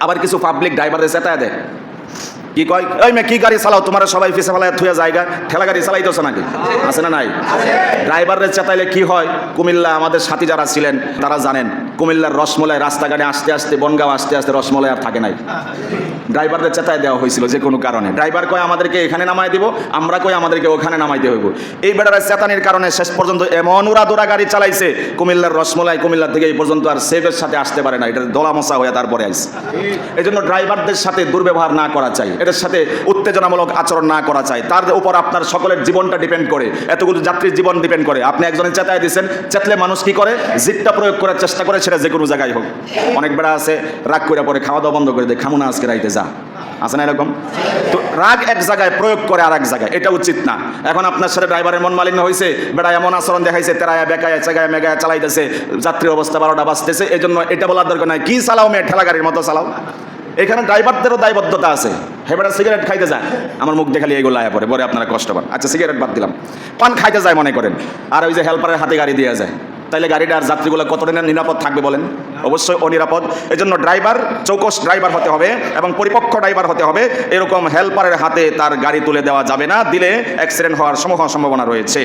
আবার কিছু পাবলিক ড্রাইভারের চেতায় দেয়, কি কয়, ওই মেয়ে কি গাড়ি চালাও, তোমার সবাই পিছে ফেলায় থুয়া জায়গা, ঠেলা গাড়ি চালাইতেছ নাকি? আছে না নাই? ড্রাইভারের চেতাইলে কি হয়, কুমিল্লা আমাদের সাথী যারা ছিলেন তারা জানেন, কুমিল্লার রসমলাই রাস্তাঘাটে আসতে আসতে বনগাঁও আসতে আসতে রসমলাই আর থাকে নাই। ড্রাইভারদের চেতায় দেওয়া হয়েছিল যে কোনো কারণে, ড্রাইভার কয় আমাদেরকে এখানে নামাই দিব, আমরা কই আমাদেরকে ওখানে নামাইতে হইব। এই বেটার চেতানির কারণে শেষ পর্যন্ত এমন উড়াদোড়া গাড়ি চালাইছে, কুমিল্লার রসমলাই কুমিল্লা থেকে এই পর্যন্ত আর সেফের সাথে আসতে পারে না, এটা দলা মশা হয়ে তারপরে আসছে। এই জন্য ড্রাইভারদের সাথে দুর্ব্যবহার না করা চাই, এদের সাথে উত্তেজনামূলক আচরণ না করা চাই। তার উপর আপনার সকলের জীবনটা ডিপেন্ড করে, এতগুলো যাত্রীর জীবন ডিপেন্ড করে। আপনি একজনের চেতায় দিচ্ছেন, চেতলে মানুষ কি করে, জিদটা প্রয়োগ করার চেষ্টা করে, সেটা যে কোনো জায়গায় হোক। অনেক বেড়া আছে রাগ করে পরে খাওয়া দাওয়া বন্ধ করে দেয়, খামু না আজকে রাইতে যা, আছে না এরকম? তো রাগ এক জায়গায়, প্রয়োগ করে আর এক জায়গায়, এটা উচিত না। এখন আপনার সাথে ড্রাইভারের মন মালিন্য হয়েছে, বেড়া এমন আচরণ দেখাইছে, তেরায়া বেকায়া চেগায় মেগায় চালাইতেছে, যাত্রীর অবস্থা 12টা বাজতেছে, এই জন্য এটা বলার দরকার নাই, কি চালাও মেয়ে ঠেলা গাড়ির মতো চালাও। এখানে ড্রাইভারদেরও দায়বদ্ধতা আছে। হেবেটা সিগারেট খাইতে যায়, আমার মুখ দেখালি এগুলো আয়া পরে আপনারা কষ্ট পান। আচ্ছা সিগারেট বাদ দিলাম, পান খাইতে যায় মনে করেন, আর ওই যে হেল্পারের হাতে গাড়ি দিয়ে যায়, তাইলে গাড়িটা আর যাত্রীগুলো কতদিন নিরাপদ থাকবে বলেন? অবশ্যই অনিরাপদ। এই জন্য ড্রাইভার চৌকস ড্রাইভার হতে হবে এবং পরিপক্ক ড্রাইভার হতে হবে। এরকম হেল্পারের হাতে তার গাড়ি তুলে দেওয়া যাবে না, দিলে অ্যাক্সিডেন্ট হওয়ার সম্ভাবনা রয়েছে।